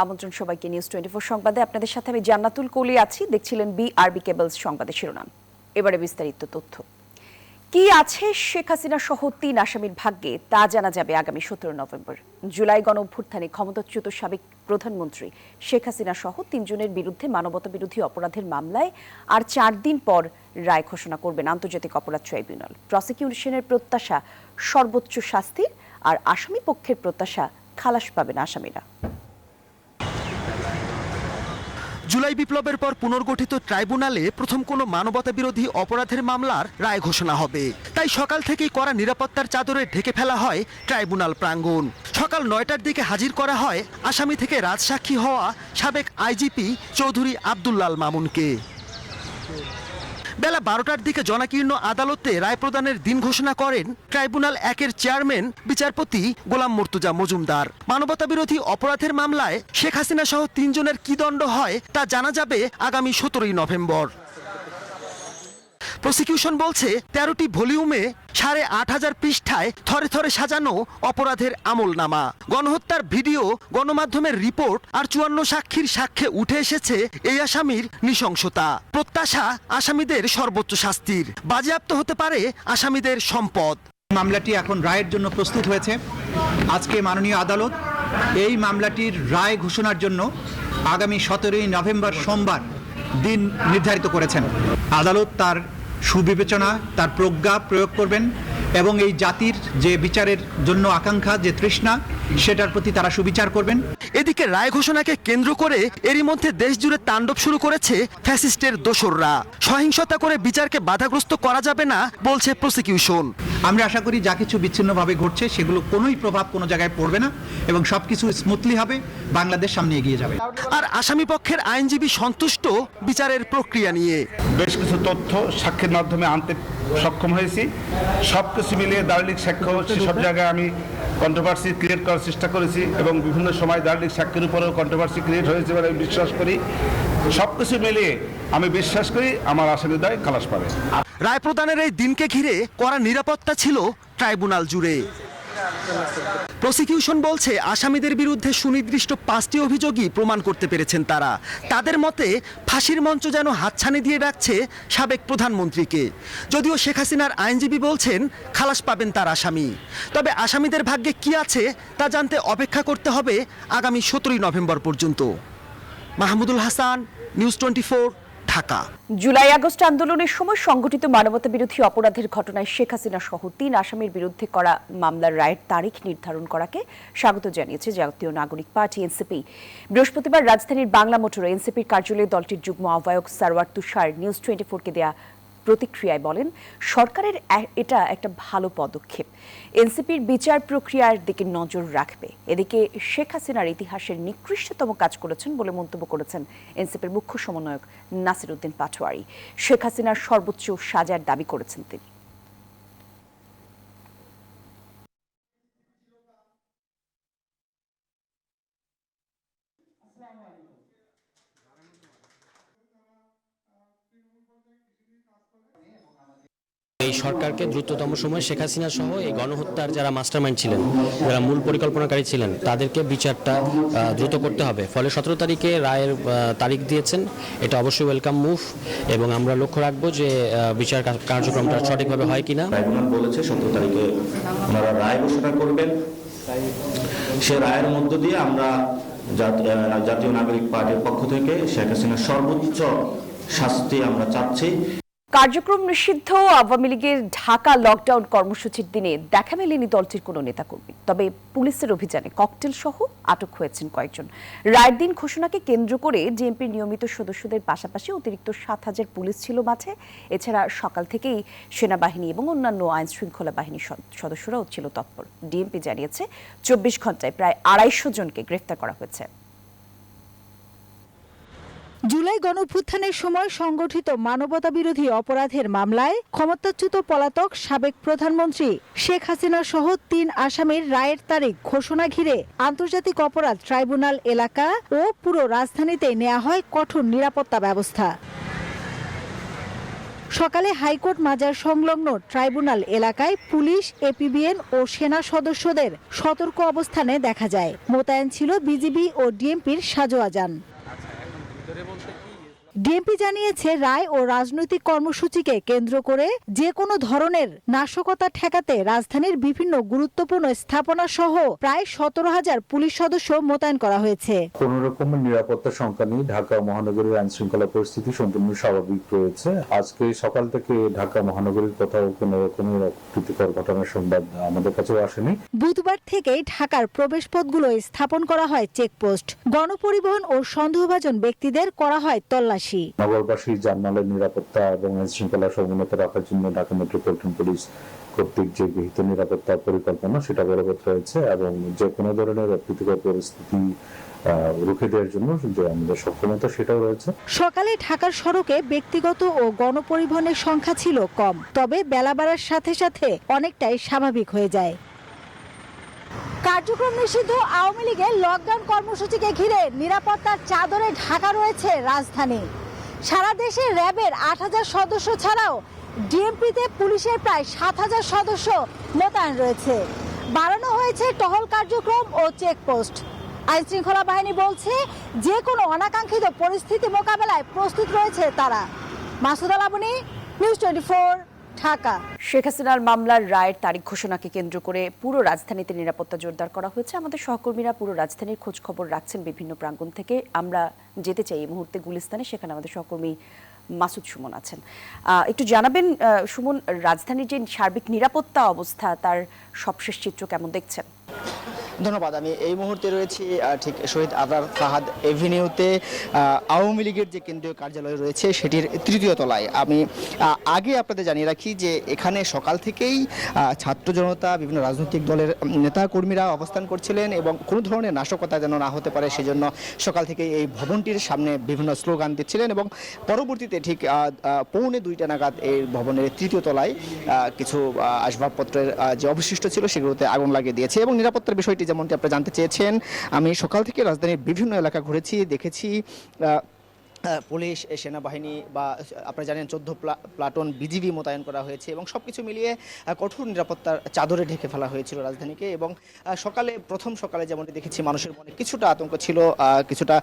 আমন্ত্রণ সবাইকে নিউজ 24 সংবাদে। আপনাদের সাথে আমি জান্নাতুল কলি আছি। দেখছিলেন বিআরবি কেবলস সংবাদের শিরোনাম। এবারে বিস্তারিত তথ্য। কি আছে শেখ হাসিনা সহ 3 আসামির ভাগ্যে তা জানা যাবে আগামী 17 নভেম্বর। জুলাই গণ অভ্যুত্থানে ক্ষমতাচ্যুত সাবেক প্রধানমন্ত্রী শেখ হাসিনা সহ 3 জনের বিরুদ্ধে মানবতা বিরোধী অপরাধের মামলায় আর 4 দিন পর রায় ঘোষণা করবেন আন্তর্জাতিক অপরাধ ট্রাইব্যুনাল। প্রসিকিউশনের প্রত্যাশা সর্বোচ্চ শাস্তির, আর আসামি পক্ষের প্রত্যাশা খালাস পাবেন আসামিরা। জুলাই বিপ্লবের পর পুনর্গঠিত ট্রাইব্যুনালে প্রথম কোনো মানবতা বিরোধী অপরাধের মামলার রায় ঘোষণা হবে। তাই সকাল থেকেই কড়া নিরাপত্তার চাদরে ঢেকে ফেলা হয় ট্রাইব্যুনাল প্রাঙ্গণ। সকাল 9টার দিকে হাজির করা হয় আসামি থেকে রাজসাক্ষী হওয়া সাবেক আইজিপি চৌধুরী আব্দুল্লাল মামুনকে। বেলা 12টার দিকে জনাকীর্ণ আদালতে রায় প্রদানের দিন ঘোষণা করেন ট্রাইব্যুনাল 1-এর চেয়ারম্যান বিচারপতি গোলাম মুর্তুজা মজুমদার। মানবতা বিরোধী অপরাধের মামলায় শেখ হাসিনা সহ 3 জনের কি দণ্ড হয় তা জানা যাবে আগামী 17ই নভেম্বর। প্রসিকিউশন বলছে 13টি ভলিউমে 8,500 পৃষ্ঠায় থরে থরে সাজানো অপরাধের আমলনামা, গণহত্যার ভিডিও, গণমাধ্যমের রিপোর্ট আর 54 সাক্ষীর সাক্ষ্যে উঠে এসেছে এই আসামির নৃশংসতা। প্রত্যাশা আসামিদের সর্বোচ্চ শাস্তির, বাজেয়াপ্ত হতে পারে আসামিদের সম্পদ। মামলাটি এখন রায়ের জন্য প্রস্তুত হয়েছে। আজকে মাননীয় আদালত এই মামলাটির রায় ঘোষণার জন্য আগামী 17ই নভেম্বর সোমবার দিন নির্ধারিত করেছেন। আদালত তার সুবিবেচনা, তার প্রজ্ঞা প্রয়োগ করবেন এবং এই জাতির যে বিচারের জন্য আকাঙ্ক্ষা, যে তৃষ্ণা, সেটার প্রতি তারা সুবিচার করবেন। এদিকে রায় ঘোষণাকে কেন্দ্র করে এরই মধ্যে দেশ জুড়ে তাণ্ডব শুরু করেছে ফ্যাসিস্টের দোসররা। সহিংসতা করে বিচারকে বাধাগ্রস্ত করা যাবে না বলছে প্রসিকিউশন। আমরা আশা করি যা কিছু বিচ্ছিন্নভাবে ঘটছে সেগুলো কোনোই প্রভাব কোনো জায়গায় পড়বে না এবং সবকিছু স্মুথলি হবে, বাংলাদেশ সামনে এগিয়ে যাবে। আর আসামি পক্ষের আইনজীবী সন্তুষ্ট বিচারের প্রক্রিয়া নিয়ে। বেশ কিছু তথ্য সাক্ষীর মাধ্যমে আনতে সক্ষম হয়েছি। সবকিছু মিলিয়ে দালিলিক সাক্ষ্য সব জায়গায় আমি কন্ট্রোভার্সি ক্রিয়েট করার চেষ্টা করেছি এবং বিভিন্ন সময় দালিলিক সাক্ষীর উপরেও কন্ট্রোভার্সি ক্রিয়েট হয়েছে বলে আমি বিশ্বাস করি। সবকিছু মিলিয়ে আমি বিশ্বাস করি আমার আসামিদ্বয় খালাস পাবে। রায় প্রদানের এই দিনকে ঘিরে কড়া নিরাপত্তা ছিল ট্রাইব্যুনাল জুড়ে। প্রসিকিউশন বলছে আসামিদের বিরুদ্ধে সুনির্দিষ্ট 5টি অভিযোগই প্রমাণ করতে পেরেছেন তারা। তাদের মতে ফাঁসির মঞ্চ যেন হাতছানি দিয়ে রাখছে সাবেক প্রধানমন্ত্রীকে। যদিও শেখ হাসিনার আইনজীবী বলছেন খালাস পাবেন তার আসামি। তবে আসামিদের ভাগ্যে কি আছে তা জানতে অপেক্ষা করতে হবে আগামী 17ই নভেম্বর পর্যন্ত। Mahmudul Hasan, news 24, Dhaka. July August আন্দোলনের সময় সংগঠিত মানবতা বিরোধী অপরাধের ঘটনায় শেখ হাসিনা সহ 3 আসামির বিরুদ্ধে করা মামলার রায়ের তারিখ নির্ধারণ করাকে স্বাগত জানিয়েছে জাতীয় নাগরিক পার্টি এনসিপি। বৃহস্পতিবার রাজধানীর বাংলা মোটরে এনসিপির কার্যালয়ে দলটির যুগ্ম আহ্বায়ক সারওয়ার তুষার নিউজ 24-কে দেয়া প্রতিক্রিয়ায় বলেন, সরকারের এটা একটা ভালো পদক্ষেপ, এনসিপির বিচার প্রক্রিয়ার দিকে নজর রাখবে। এদিকে শেখ হাসিনার ইতিহাসের নিকৃষ্টতম কাজ করেছেন বলে মন্তব্য করেছেন এনসিপির মুখ্য সমন্বয়ক নাসির উদ্দিন পাটোয়ারি। শেখ হাসিনার সর্বোচ্চ সাজার দাবি করেছেন তিনি। এই সরকারকে দ্রুততম সময়ে শেখ হাসিনা সহ এই গণহত্যার যারা মাস্টারমাইন্ড ছিলেন, যারা মূল পরিকল্পনাকারী ছিলেন, তাদেরকে বিচারটা দ্রুত করতে হবে। ফলে 17 তারিখে রায়ের তারিখ দিয়েছেন, এটা অবশ্যই ওয়েলকাম মুভ এবং আমরা লক্ষ্য রাখবো যে বিচার কার্যক্রমটা সঠিকভাবে হয় কিনা। ট্রাইব্যুনাল বলেছে 17 তারিখে ওনারা রায় ঘোষণা করবেন। সে রায়ের মধ্য দিয়ে আমরা জাতীয় নাগরিক পার্টির পক্ষ থেকে শেখ হাসিনার সর্বোচ্চ শাস্তি আমরা চাচ্ছি। কার্যক্রম নিষিদ্ধ আওয়ামী লীগের ঢাকা লকডাউন কর্মসূচির দিনে দেখা মেলেনি দলটির কোনো নেতাকর্মী। তবে পুলিশের অভিযানে ককটেল সহ আটক হয়েছেন কয়েকজন। রায়ের দিন ঘোষণাকে কেন্দ্র করে ডিএমপির নিয়মিত সদস্যদের পাশাপাশি অতিরিক্ত 7,000 পুলিশ ছিল মাঠে। এছাড়া সকাল থেকেই সেনাবাহিনী এবং অন্যান্য আইন শৃঙ্খলা বাহিনীর সদস্যরাও ছিল তৎপর। ডিএমপি জানিয়েছে 24 ঘন্টায় প্রায় 250 জনকে গ্রেফতার করা হয়েছে। জুলাই গণঅভ্যুত্থানের সময় সংগঠিত মানবতা বিরোধী অপরাধের মামলায় ক্ষমতাচ্যুত পলাতক সাবেক প্রধানমন্ত্রী শেখ হাসিনা সহ 3 আসামির রায়ের তারিখ ঘোষণা ঘিরে আন্তর্জাতিক অপরাধ ট্রাইব্যুনাল এলাকা ও পুরো রাজধানীতে নেওয়া হয় কঠোর নিরাপত্তা ব্যবস্থা। সকালে হাইকোর্ট মাজার সংলগ্ন ট্রাইব্যুনাল এলাকায় পুলিশ, এপিবিএন ও সেনা সদস্যদের সতর্ক অবস্থানে দেখা যায়। মোতায়েন ছিল বিজিবি ও ডিএমপির সাজোয়া যান। ডিএমপি জানিয়েছে, রায় ও রাজনৈতিক কর্মসূচিকে কেন্দ্র করে যে কোনো ধরনের নাশকতা ঠেকাতে রাজধানীর বিভিন্ন গুরুত্বপূর্ণ স্থাপনা সহ প্রায় 17,000 পুলিশ সদস্য মোতায়েন করা হয়েছে। কোনো রকমের নিরাপত্তা শঙ্কা নেই। ঢাকা মহানগরীর আইন শৃঙ্খলা পরিস্থিতি সম্পূর্ণ স্বাভাবিক রয়েছে। আজকে সকাল থেকে ঢাকা মহানগরীর কোথাও কোনো রকমের অপ্রীতিকর ঘটনার সংবাদ আমাদের কাছেও আসেনি। বুধবার থেকেই ঢাকার প্রবেশপথগুলো স্থাপন করা হয় চেকপোস্ট। গণপরিবহন ও সন্দেহভাজন ব্যক্তিদের করা হয় তল্লাশি। নগরবাসীর জানমালের নিরাপত্তা এবং আইন শৃঙ্খলা সমুন্নত রাখার জন্য ঢাকা মেট্রোপলিটন পুলিশ কর্তৃক যে গৃহীত নিরাপত্তা পরিকল্পনা সেটা বলবৎ রয়েছে এবং যে কোনো ধরনের অপ্রীতিকর পরিস্থিতি রুখে দেওয়ার জন্য যে আমাদের সক্ষমতা সেটাও রয়েছে। সকালে ঢাকার সড়কে ব্যক্তিগত ও গণপরিবহনের সংখ্যা ছিল কম, তবে বেলা বাড়ার সাথে সাথে অনেকটাই স্বাভাবিক হয়ে যায়। কার্যক্রম নিষিদ্ধ আওয়ামী লীগের লকডাউন কর্মসূচিকে ঘিরে নিরাপত্তার চাদরে ঢাকা রয়েছে রাজধানী। সারা দেশে র্যাবের 8,000 সদস্য ছাড়াও ডিএমপিতে পুলিশের প্রায় 7,000 সদস্য মোতায়েন রয়েছে। বাড়ানো হয়েছে টহল কার্যক্রম ও চেকপোস্ট। আইন শৃঙ্খলা বাহিনী বলছে, যে কোনো অনাকাঙ্ক্ষিত পরিস্থিতি মোকাবেলায় প্রস্তুত রয়েছে তারা। মাসুদা লাবনী, নিউজ 24, ঢাকা। শেখ হাসিনার মামলার রায়ের তারিখ ঘোষণাকে কেন্দ্র করে পুরো রাজধানীতে নিরাপত্তা জোরদার করা হয়েছে। আমাদের সহকর্মীরা পুরো রাজধানীর খোঁজ খবর রাখছেন বিভিন্ন প্রাঙ্গণ থেকে। আমরা যেতে চাই এই মুহূর্তে গুলিস্তানে, সেখানে আমাদের সহকর্মী মাসুদ সুমন আছেন। একটু জানাবেন সুমন, রাজধানীর যে সার্বিক নিরাপত্তা অবস্থা তার সবশেষ চিত্র কেমন দেখছেন? ধন্যবাদ। আমি এই মুহূর্তে রয়েছি ঠিক শহীদ আবরার ফাহাদ এভিনিউতে। আওয়ামী লীগের যে কেন্দ্রীয় কার্যালয় রয়েছে সেটির 3য় তলায়। আমি আগে আপনাদের জানিয়ে রাখি যে এখানে সকাল থেকেই ছাত্র জনতা, বিভিন্ন রাজনৈতিক দলের নেতা কর্মীরা অবস্থান করছিলেন এবং কোনো ধরনের নাশকতা যেন না হতে পারে সেজন্য সকাল থেকে এই ভবনটির সামনে বিভিন্ন স্লোগান দিচ্ছিলেন এবং পরবর্তীতে ঠিক 1:45 নাগাদ এই ভবনের 3য় তলায় কিছু আসবাবপত্রের যে অবশিষ্ট ছিল সেগুলোতে আগুন লাগিয়ে দিয়েছে। এবং নিরাপত্তার বিষয়টি যেমনটি আপনারা জানতে চেয়েছেন, আমি সকাল থেকে রাজধানীর বিভিন্ন এলাকা ঘুরেছি, দেখেছি পুলিশ, সেনাবাহিনী বা আপনারা জানেন 14 প্লাটুন বিজিবি মোতায়েন করা হয়েছে এবং সবকিছু মিলিয়ে কঠোর নিরাপত্তার চাদরে ঢেকে ফেলা হয়েছিল রাজধানীকে। এবং প্রথম সকালে যেমনটি দেখেছি, মানুষের মনে কিছুটা আতঙ্ক ছিল, কিছুটা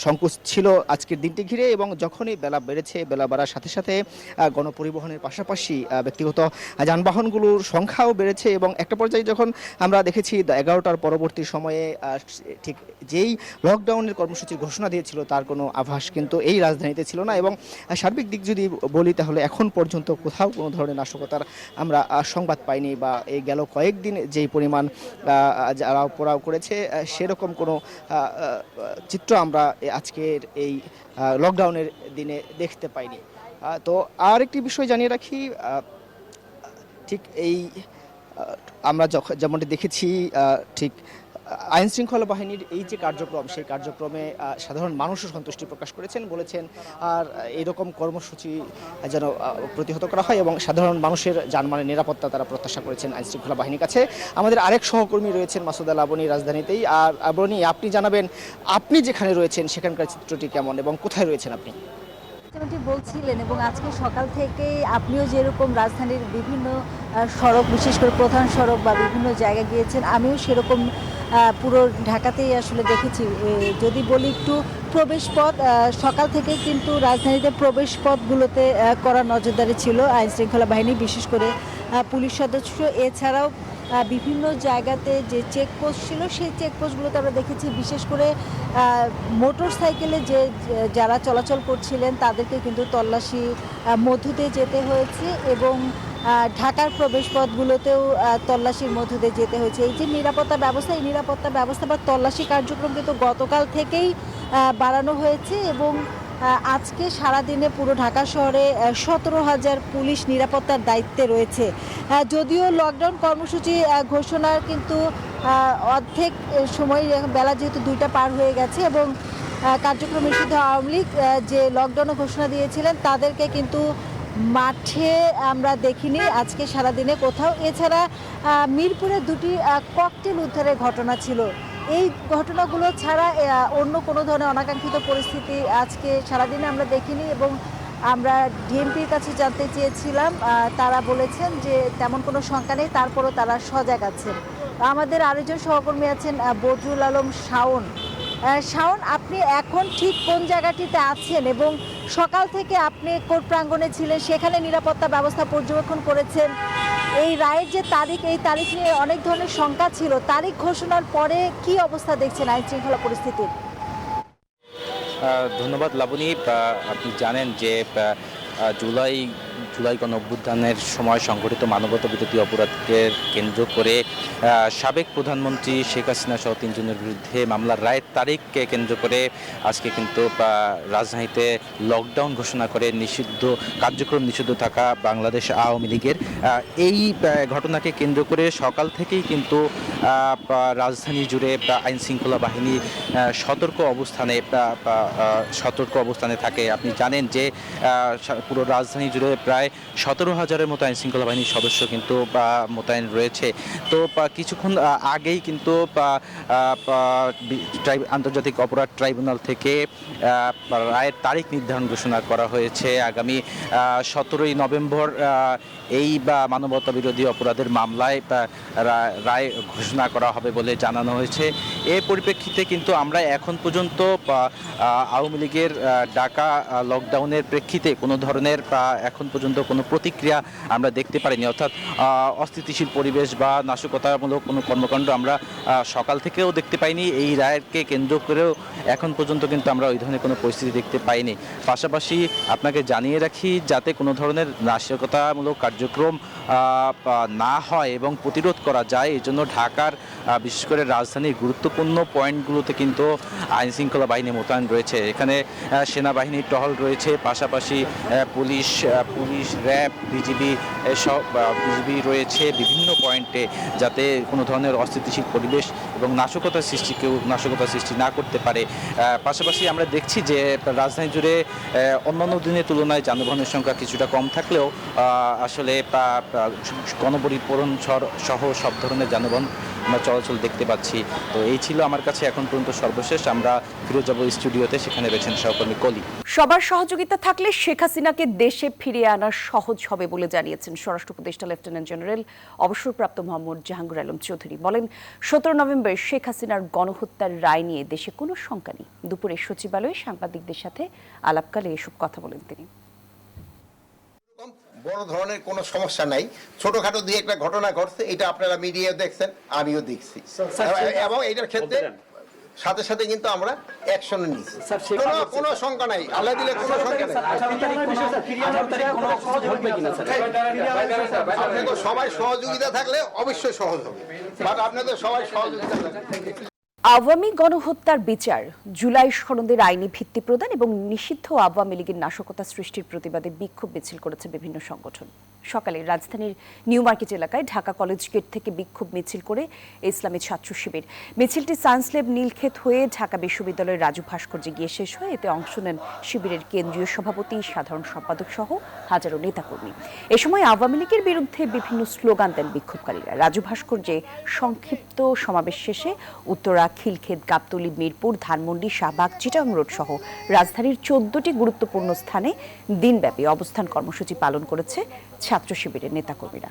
সংকোচ ছিল আজকের দিনটি ঘিরে। এবং যখনই বেলা বেড়েছে, বেলা বাড়ার সাথে সাথে গণপরিবহনের পাশাপাশি ব্যক্তিগত যানবাহনগুলোর সংখ্যাও বেড়েছে এবং একটা পর্যায়ে যখন আমরা দেখেছি 11টার পরবর্তী সময়ে ঠিক যেই লকডাউনের কর্মসূচির ঘোষণা দিয়েছিল তার কোনো আভাস কিন্তু এই রাজধানীতে ছিল না। এবং সার্বিক দিক যদি বলি তাহলে এখন পর্যন্ত কোথাও কোনো ধরনের নাশকতার আমরা সংবাদ পাইনি বা এই গেল কয়েকদিন যেই পরিমাণ যারা পড়াও করেছে সেরকম কোনো চিত্র আমরা আজকের এই লকডাউনের দিনে দেখতে পাইনি। তো আর একটি বিষয় জানিয়ে রাখি, ঠিক এই আমরা যেমনটি দেখেছি ঠিক আইন শৃঙ্খলা বাহিনীর এই যে কার্যক্রম, সেই কার্যক্রমে সাধারণ মানুষও সন্তুষ্টি প্রকাশ করেছেন, বলেছেন আর এইরকম কর্মসূচি যেন প্রতিহত করা হয় এবং সাধারণ মানুষের জানমালের নিরাপত্তা তারা প্রত্যাশা করেছেন আইন শৃঙ্খলা বাহিনীর কাছে। আমাদের আরেক সহকর্মী রয়েছেন মাসুদা লাবনী রাজধানীতেই। আর লাবনী, আপনি জানাবেন আপনি যেখানে রয়েছেন সেখানকার চিত্রটি কেমন এবং কোথায় রয়েছেন আপনি? যেমনটি বলছিলেন এবং আজকে সকাল থেকেই আপনিও যেরকম রাজধানীর বিভিন্ন সড়ক, বিশেষ করে প্রধান সড়ক বা বিভিন্ন জায়গায় গিয়েছেন, আমিও সেরকম পুরো ঢাকাতেই আসলে দেখেছি। যদি বলি একটু প্রবেশপথ, সকাল থেকে কিন্তু রাজধানীতে প্রবেশপথগুলোতে কড়া নজরদারি ছিল আইন শৃঙ্খলা বাহিনী, বিশেষ করে পুলিশ সদস্য। এছাড়াও বিভিন্ন জায়গাতে যে চেকপোস্ট ছিল সেই চেকপোস্টগুলোতে আমরা দেখেছি বিশেষ করে মোটর সাইকেলে যারা চলাচল করছিলেন তাদেরকে কিন্তু তল্লাশি মধ্য দিয়ে যেতে হয়েছে এবং ঢাকার প্রবেশপথগুলোতেও তল্লাশির মধ্য দিয়ে যেতে হয়েছে। এই যে নিরাপত্তা ব্যবস্থা, এই নিরাপত্তা ব্যবস্থা বা তল্লাশি কার্যক্রম কিন্তু গতকাল থেকেই বাড়ানো হয়েছে এবং আজকে সারাদিনে পুরো ঢাকা শহরে 17,000 পুলিশ নিরাপত্তার দায়িত্বে রয়েছে। যদিও লকডাউন কর্মসূচি ঘোষণার কিন্তু অর্ধেক সময়, বেলা যেহেতু 2টা পার হয়ে গেছে এবং কার্যক্রম নিষিদ্ধ আওয়ামী লীগ যে লকডাউন ঘোষণা দিয়েছিলেন তাদেরকে কিন্তু মাঠে আমরা দেখিনি আজকে সারাদিনে কোথাও। এছাড়া মিরপুরে 2টি ককটেল উদ্ধারের ঘটনা ছিল। এই ঘটনাগুলো ছাড়া অন্য কোনো ধরনের অনাকাঙ্ক্ষিত পরিস্থিতি আজকে সারাদিনে আমরা দেখিনি এবং আমরা ডিএমপির কাছে জানতে চেয়েছিলাম, তারা বলেছেন যে তেমন কোনো শঙ্কা নেই, তারপরও তারা সজাগ আছেন। আমাদের আরেকজন সহকর্মী আছেন বদরুল আলম শাওন। শাওন, আপনি এখন ঠিক কোন জায়গাটিতে আছেন এবং সকাল থেকে আপনি কোর্ট প্রাঙ্গণে ছিলেন, সেখানে নিরাপত্তা ব্যবস্থা পর্যবেক্ষণ করেছেন। এই রায়ের যে তারিখ, এই তারিখ নিয়ে অনেক ধরনের শঙ্কা ছিল। তারিখ ঘোষণার পরে কি অবস্থা দেখছেন আইন শৃঙ্খলা পরিস্থিতির? ধন্যবাদ লাবণী। আপনি জানেন যে জুলাই গণ অভ্যুত্থানের সময় সংঘটিত মানবতা বিরোধী অপরাধকে কেন্দ্র করে সাবেক প্রধানমন্ত্রী শেখ হাসিনা সহ 3 জনের বিরুদ্ধে মামলার রায়ের তারিখকে কেন্দ্র করে আজকে কিন্তু রাজধানীতে লকডাউন ঘোষণা করে কার্যক্রম নিষিদ্ধ থাকা বাংলাদেশ আওয়ামী লীগের এই ঘটনাকে কেন্দ্র করে সকাল থেকেই কিন্তু রাজধানী জুড়ে আইন শৃঙ্খলা বাহিনী সতর্ক অবস্থানে থাকে। আপনি জানেন যে পুরো রাজধানী জুড়ে প্রায় 17,000-এর মতো আইন শৃঙ্খলা বাহিনীর সদস্য কিন্তু মোতায়েন রয়েছে। তো কিছুক্ষণ আগেই কিন্তু আন্তর্জাতিক অপরাধ ট্রাইব্যুনাল থেকে রায়ের তারিখ নির্ধারণ ঘোষণা করা হয়েছে। আগামী 17ই নভেম্বর এই মানবতা বিরোধী অপরাধের মামলায় রায় ঘোষণা করা হবে বলে জানানো হয়েছে। এর পরিপ্রেক্ষিতে কিন্তু আমরা এখন পর্যন্ত আওয়ামী লীগের ডাকা লকডাউনের প্রেক্ষিতে কোনো ধরনের এখন পর্যন্ত কোনো প্রতিক্রিয়া আমরা দেখতে পারিনি, অর্থাৎ অস্থিতিশীল পরিবেশ বা নাশকতামূলক কোনো কর্মকাণ্ড আমরা সকাল থেকেও দেখতে পাইনি। এই রায়কে কেন্দ্র করেও এখন পর্যন্ত কিন্তু আমরা ওই ধরনের কোনো পরিস্থিতি দেখতে পাইনি। পাশাপাশি আপনাকে জানিয়ে রাখি, যাতে কোনো ধরনের নাশকতামূলক কার্যক্রম না হয় এবং প্রতিরোধ করা যায়, এই জন্য ঢাকার বিশেষ করে রাজধানীর গুরুত্বপূর্ণ পয়েন্টগুলোতে কিন্তু আইন শৃঙ্খলা বাহিনী মোতায়েন রয়েছে। এখানে সেনাবাহিনীর টহল রয়েছে, পাশাপাশি পুলিশ, র্যাব, বিজিবি রয়েছে বিভিন্ন পয়েন্টে, যাতে কোনো ধরনের অস্থিতিশীল পরিবেশ এবং নাশকতা সৃষ্টি না করতে পারে। পাশাপাশি আমরা দেখছি যে রাজধানী জুড়ে অন্যান্য দিনের তুলনায় যানবাহনের সংখ্যা কিছুটা কম থাকলেও আসলে গণপরিবহন সহ সব ধরনের যানবাহন আমরা চলাচল দেখতে পাচ্ছি। তো এই ছিল আমার কাছে এখন পর্যন্ত সর্বশেষ। আমরা ফিরে যাব স্টুডিওতে, সেখানে রয়েছেন সহকর্মী কলি। সবার সহযোগিতা থাকলে শেখ হাসিনাকে দেশে ফিরিয়ে আনা সহজ হবে বলে জানিয়েছেন স্বরাষ্ট্র উপদেষ্টা লেফটেন্যান্ট জেনারেল অবসরপ্রাপ্ত মোহাম্মদ জাহাঙ্গীর আলম চৌধুরী। বলেন, 17 নভেম্বর শেখ হাসিনার গণহত্যার রায় নিয়ে দেশে কোনো শঙ্কা নেই। দুপুরে সচিবালয়ে সাংবাদিকদের সাথে আলাপকালে এসব কথা বলেন তিনি। বড় ধরনের কোনো সমস্যা নাই, ছোটখাটো দিয়ে একটা ঘটনা ঘটছে, এটা আপনারা মিডিয়ায় দেখছেন, আমিও দেখছি, এবং এটার ক্ষেত্রে সাথে সাথে কিন্তু আমরা অ্যাকশন নিয়েছি। কোনো শঙ্কা নাই, আল্লাহ দিলে কোনো শঙ্কা নাই। আপনাদের সবাই সহযোগিতা থাকলে অবশ্যই সহজ হবে, বাট আপনাদের সবাই সহযোগিতা থাকলে। আওয়ামী গণহত্যার বিচার, জুলাই সনদের আইনি ভিত্তি প্রদান এবং নিষিদ্ধ আওয়ামী লীগের নাশকতা সৃষ্টির প্রতিবাদে বিক্ষোভ মিছিল করেছে বিভিন্ন সংগঠন। সকালে রাজধানীর নিউ মার্কেট এলাকায় ঢাকা কলেজ গেট থেকে বিক্ষোভ মিছিল করে ইসলামী ছাত্র শিবির। মিছিলটি সায়েন্স ল্যাব নীলক্ষেত হয়ে ঢাকা বিশ্ববিদ্যালয়ের রাজু ভাস্কর্যে গিয়ে শেষ হয়। এতে অংশ নেন শিবিরের কেন্দ্রীয় সভাপতি, সাধারণ সম্পাদক সহ হাজারো নেতাকর্মী। এ সময় আওয়ামী লীগের বিরুদ্ধে বিভিন্ন স্লোগান দেন বিক্ষোভকারীরা। রাজু ভাস্কর্যে সংক্ষিপ্ত সমাবেশ শেষে উত্তরা, খিলক্ষেত, গাবতলী, মিরপুর, ধানমন্ডি, শাহবাগ, চিটাগাং রোড সহ রাজধানীর 14টি গুরুত্বপূর্ণ স্থানে দিনব্যাপী অবস্থান কর্মসূচি পালন করেছে ছাত্র শিবিরের নেতাকর্মীরা।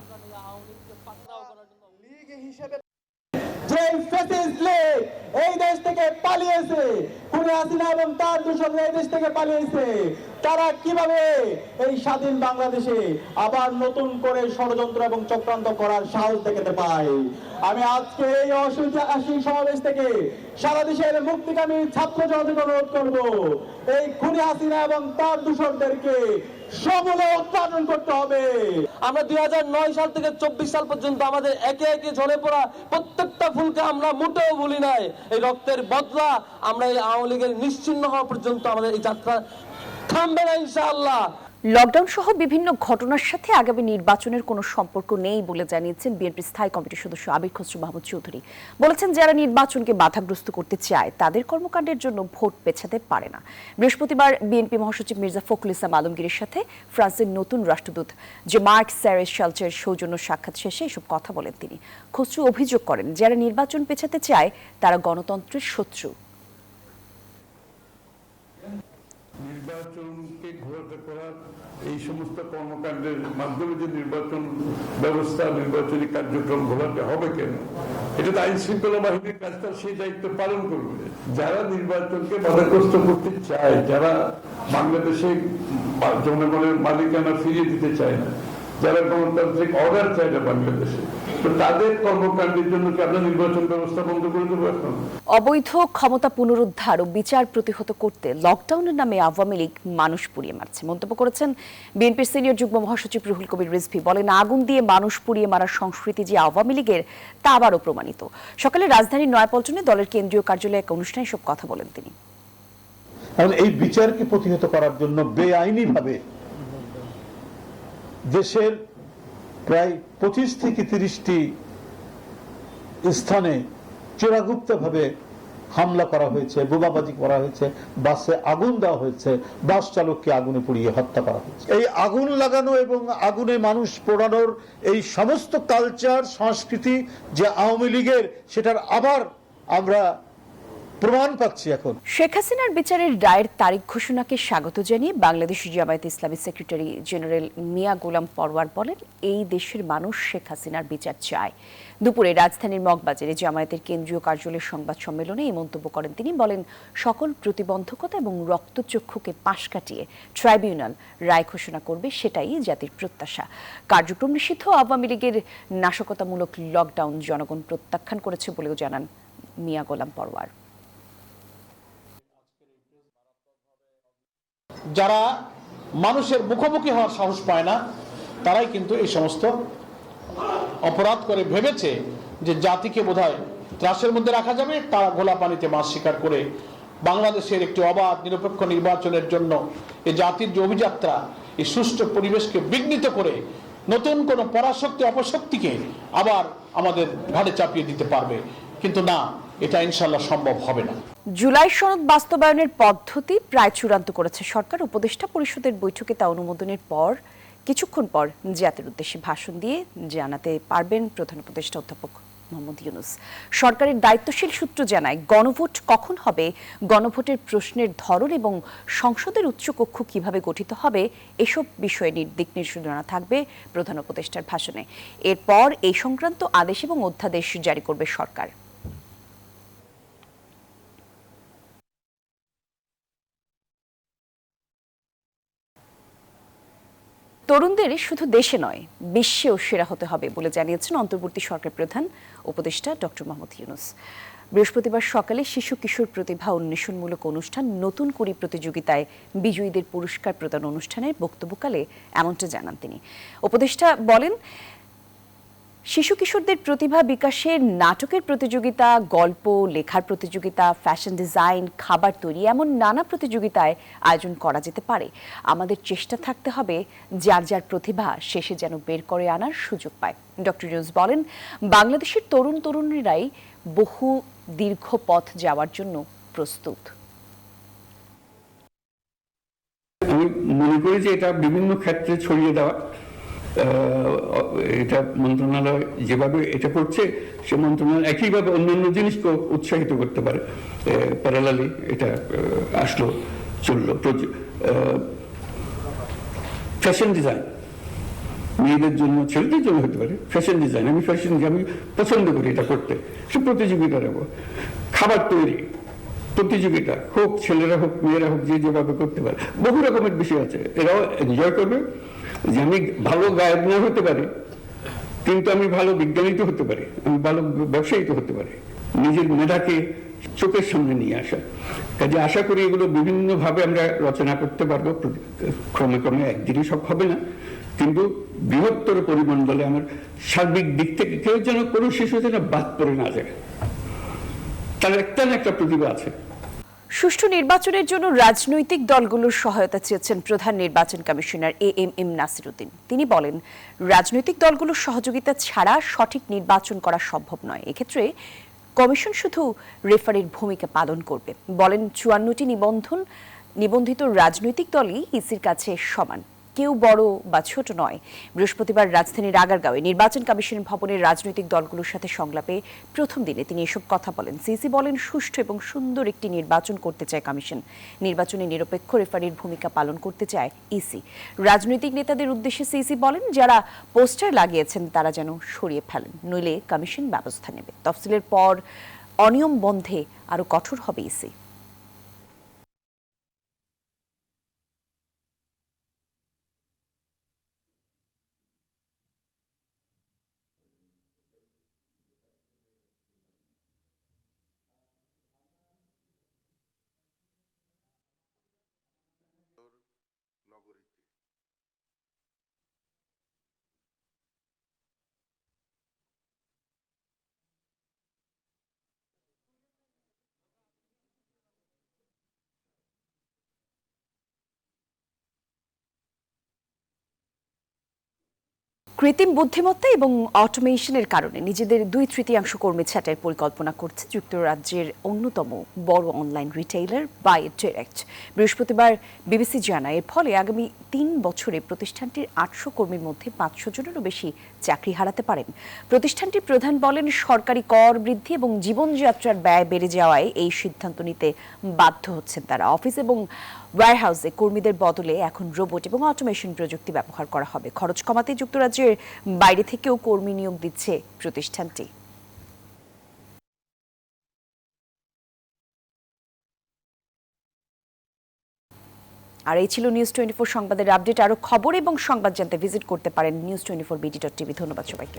এই দেশ থেকে পালিয়েছে, খুনি হাসিনা এবং তার দূষণরা এই দেশ থেকে পালিয়েছে, তারা কিভাবে এই স্বাধীন বাংলাদেশে আবার নতুন করে ষড়যন্ত্র এবং চক্রান্ত করার সাহস দেখাতে পায়। আমি আজকে এই অসুবিধা সমাবেশ থেকে সারা দেশের মুক্তিকামী ছাত্র জনতাকে অনুরোধ করব, এই খুনি হাসিনা এবং তার দূষণদেরকে সমূলে উৎপাদন করতে হবে। আমরা 2009 সাল থেকে 24 সাল পর্যন্ত আমাদের একে একে ঝরে পড়া প্রত্যেকটা ফুলকে আমরা মোটেও ভুলি নাই। এই রক্তের বদলা আমরা এই আওয়ামী লীগের নিশ্চিহ্ন হওয়া পর্যন্ত আমাদের এই যাত্রা থামবে না ইনশাআল্লাহ। লকডাউন সহ বিভিন্ন ঘটনার সাথে আগামী নির্বাচনের কোনো সম্পর্ক নেই বলে জানিয়েছেন বিএনপির স্থায়ী কমিটির সদস্য আবির খসরু মাহমুদ চৌধুরী। বলেছেন, যারা নির্বাচনকে বাধাগ্রস্ত করতে চায় তাদের কর্মকাণ্ডের জন্য ভোট পেছাতে পারে না। বৃহস্পতিবার বিএনপি মহাসচিব মির্জা ফখরুল ইসলাম আলমগীরের সাথে ফ্রান্সের নতুন রাষ্ট্রদূত যে মার্ক স্যারেশালচের সৌজন্য সাক্ষাৎ শেষে এসব কথা বলেন তিনি। খসরু অভিযোগ করেন, যারা নির্বাচন পেছাতে চায় তারা গণতন্ত্রের শত্রু। নির্বাচনকে ঘোরাতে করার এই সমস্ত কর্মকাণ্ডের মাধ্যমে যে নির্বাচন ব্যবস্থা নির্বাচনী কার্যক্রম ঘোরাতে হবে কেন? এটা তো আইন শৃঙ্খলা বাহিনীর কাজটা সেই দায়িত্ব পালন করবে। যারা নির্বাচনকে বাধাগ্রস্ত করতে চায়, যারা বাংলাদেশে জনগণের মালিকানা ফিরিয়ে দিতে চায় না, যারা গণতান্ত্রিক অর্ডার চায় না বাংলাদেশে, তো তাদের কর্মকাণ্ডের জন্য কি আমরা নির্বাচন ব্যবস্থা বন্ধ করে দেবো এখন? অবৈধ ক্ষমতা পুনরুদ্ধার ও বিচার প্রতিহত করতে লকডাউনের নামে আওয়ামী লীগ মানুষ পুড়িয়ে মারছে মন্তব্য করেছেন বিএনপির সিনিয়র যুগ্ম মহাসচিব রুহুল কবির রিজভী। বলেন, আগুন দিয়ে মানুষ পুড়িয়ে মারার সংস্কৃতি যে আওয়ামী লীগের তা আবারও প্রমাণিত। সকালে রাজধানীর নয়াপল্টনে দলের কেন্দ্রীয় কার্যালয়ে এক অনুষ্ঠানে সব কথা বলেন তিনি। এই বিচারকে প্রতিহত করার জন্য বেআইনিভাবে দেশের প্রায় 25 থেকে 30টি স্থানে চোরাগুপ্তভাবে হামলা করা হয়েছে, বোমাবাজি করা হয়েছে, বাসে আগুন দেওয়া হয়েছে, বাস চালককে আগুনে পুড়িয়ে হত্যা করা হয়েছে। এই আগুন লাগানো এবং আগুনে মানুষ পোড়ানোর এই সমস্ত কালচার সংস্কৃতি যে আওয়ামী লীগের, সেটার আবার আমরা প্রমাণ পাচ্ছি এখন। শেখ হাসিনার বিচারের রায়ের তারিখ ঘোষণাকে স্বাগত জানিয়ে বাংলাদেশ জামায়াত ইসলামী সেক্রেটারি জেনারেল মিয়া গোলাম পরওয়ার বলেন, এই দেশের মানুষ শেখ হাসিনার বিচার চায়। দুপুরে রাজধানীর মগবাজারে জামায়াতের কেন্দ্রীয় কার্যালয়ের সংবাদ সম্মেলনে এই মন্তব্য করেন তিনি। বলেন, সকল প্রতিবন্ধকতা এবং রক্তচক্ষুকে পাশ কাটিয়ে ট্রাইব্যুনাল রায় ঘোষণা করবে, সেটাই জাতির প্রত্যাশা। কার্যক্রম নিষিদ্ধ আওয়ামী লীগের নাশকতামূলক লকডাউন জনগণ প্রত্যাখ্যান করেছে বলেও জানান মিয়া গোলাম পরওয়ার। যারা মানুষের মুখোমুখি হওয়ার সাহস পায় না, তারাই কিন্তু এই সমস্ত অপরাধ করে ভেবেছে যে জাতিকে বোধহয় ত্রাসের মধ্যে রাখা যাবে। তারা ঘোলা পানিতে মাছ শিকার করে বাংলাদেশের একটি অবাধ নিরপেক্ষ নির্বাচনের জন্য এই জাতির যে অভিযাত্রা, এই সুষ্ঠু পরিবেশকে বিঘ্নিত করে নতুন কোন পরাশক্তি অপশক্তিকে আবার আমাদের ঘাড়ে চাপিয়ে দিতে পারবে। কিন্তু না, এটা ইনশাল্লাহ সম্ভব হবে না। জুলাই সনদ বাস্তবায়নের পদ্ধতি প্রায় চূড়ান্ত করেছে সরকার। উপদেষ্টা পরিষদের বৈঠকে তা অনুমোদনের পর কিছুক্ষণ পর জাতির উদ্দেশ্যে ভাষণ দিয়ে জানাতে পারবেন প্রধান উপদেষ্টা অধ্যাপক মোহাম্মদ ইউনূস। সরকারের দায়িত্বশীল সূত্র জানায়, গণভোট কখন হবে, গণভোটের প্রশ্নের ধরন এবং সংসদের উচ্চকক্ষ কিভাবে গঠিত হবে, এসব বিষয়ে দিক নির্দেশনা থাকবে প্রধান উপদেষ্টার ভাষণে। এরপর এই সংক্রান্ত আদেশ এবং অধ্যাদেশ জারি করবে সরকার। তরুণদের শুধু দেশে নয়, বিশ্বেও সেরা হতে হবে বলে জানিয়েছেন অন্তর্বর্তী সরকার প্রধান উপদেষ্টা ডক্টর মোহাম্মদ ইউনূস। বৃহস্পতিবার সকালে শিশু কিশোর প্রতিভা উন্মেষণমূলক অনুষ্ঠান নতুন কুড়ি প্রতিযোগিতায় বিজয়ীদের পুরস্কার প্রদান অনুষ্ঠানের বক্তব্যকালে এমনটা জানান তিনি। উপদেষ্টা বলেন, শিশু কিশোরদের প্রতিভা বিকাশের নাটকের প্রতিযোগিতা, গল্প লেখার প্রতিযোগিতা, ফ্যাশন ডিজাইন, খাবার তৈরি, এমন নানা প্রতিযোগিতায় আয়োজন করা যেতে পারে। আমাদের চেষ্টা থাকতে হবে যার যার প্রতিভা শেষে যেন বের করে আনার সুযোগ পায়। ডক্টর ইউনূস বলেন, বাংলাদেশের তরুণ তরুণীরাই বহু দীর্ঘ পথ যাওয়ার জন্য প্রস্তুত। আমি মনে করি যে এটা বিভিন্ন ক্ষেত্রে ছড়িয়ে দেওয়া, এটা মন্ত্রণালয় যেভাবে এটা করছে, সে মন্ত্রণালয় একইভাবে অন্যান্য জিনিসকে উৎসাহিত করতে পারে। প্যারালালি এটা আসলো চললো। ফ্যাশন ডিজাইন মেয়েদের জন্য, ছেলেদের জন্য হতে পারে। ফ্যাশন ডিজাইন আমি পছন্দ করি এটা করতে, সে প্রতিযোগিতা নেব। খাবার তৈরি প্রতিযোগিতা হোক, ছেলেরা হোক মেয়েরা হোক, যে যেভাবে করতে পারে। বহু রকমের বিষয় আছে, এরাও এনজয় করবে। যে আমি ভালো গায়ক না হতে পারি, কিন্তু আমি ভালো বিজ্ঞানী তো হতে পারি, আমি ভালো ব্যবসায়ী তো হতে পারি। নিজের মেধাকে চোখের সামনে নিয়ে আসা, কাজে আশা করি এগুলো বিভিন্নভাবে আমরা রচনা করতে পারবো। ক্রমে ক্রমে একদিনই সব হবে না, কিন্তু বৃহত্তর পরিমণ্ডলে আমার সার্বিক দিক থেকে কেউ যেন কোনো শিশু যেন বাদ পড়ে না যায়, তার একটা না একটা প্রতিভা আছে। সুষ্ঠু নির্বাচনের জন্য রাজনৈতিক দলগুলোর সহায়তা চেয়েছেন প্রধান নির্বাচন কমিশনার এএমএম নাসির উদ্দিন। তিনি বলেন, রাজনৈতিক দলগুলোর সহযোগিতা ছাড়া সঠিক নির্বাচন করা সম্ভব নয়। এক্ষেত্রে কমিশন শুধু রেফারির ভূমিকা পালন করবে। বলেন, 54টি নিবন্ধিত রাজনৈতিক দলই ইসির কাছে সমান। কেউ বড় বা ছোট নয়। বৃহস্পতিবার রাজধানীর আগারগাঁওয়ে নির্বাচন কমিশন ভবনের রাজনৈতিক দলগুলোর সাথে সংলাপে প্রথম দিনে তিনি এসব কথা বলেন। সিসি বলেন, সুষ্ঠু এবং সুন্দর একটি নির্বাচন করতে চায় কমিশন। নির্বাচনে নিরপেক্ষ রেফারির ভূমিকা পালন করতে চায় ইসি। রাজনৈতিক নেতাদের উদ্দেশ্যে সিসি বলেন, যারা পোস্টার লাগিয়েছেন তারা যেন সরিয়ে ফেলেন, নইলে কমিশন ব্যবস্থা নেবে। তফসিলের পর অনিয়ম বন্ধে আরো কঠোর হবে ইসি। কৃত্রিম বুদ্ধিমত্তা এবং অটোমেশনের কারণে নিজেদের 2/3 কর্মী ছাঁটাইয়ের পরিকল্পনা করছে যুক্তরাজ্যের অন্যতম বড় অনলাইন রিটেইলার বাই ডিরেক্ট। বৃহস্পতিবার বিবিসি জানায়, এর ফলে আগামী 3 বছরে প্রতিষ্ঠানটির 800 কর্মীর মধ্যে 500 জনেরও বেশি চাকরি হারাতে পারেন। প্রতিষ্ঠানটির প্রধান বলেন, সরকারি কর বৃদ্ধি এবং জীবনযাত্রার ব্যয় বেড়ে যাওয়ায় এই সিদ্ধান্ত নিতে বাধ্য হচ্ছেন তারা। অফিস এবং ওয়্যারহাউসে কর্মীদের বদলে এখন রোবট এবং অটোমেশন প্রযুক্তি ব্যবহার করা হবে। খরচ কমাতে যুক্তরাজ্যের বাইরে থেকেও কর্মী নিয়োগ দিচ্ছে প্রতিষ্ঠানটি। আর এই ছিল নিউজ 24 সংবাদের আপডেট। আরো খবর এবং সংবাদ জানতে ভিজিট করতে পারেন news24bd.tv। ধন্যবাদ সবাইকে।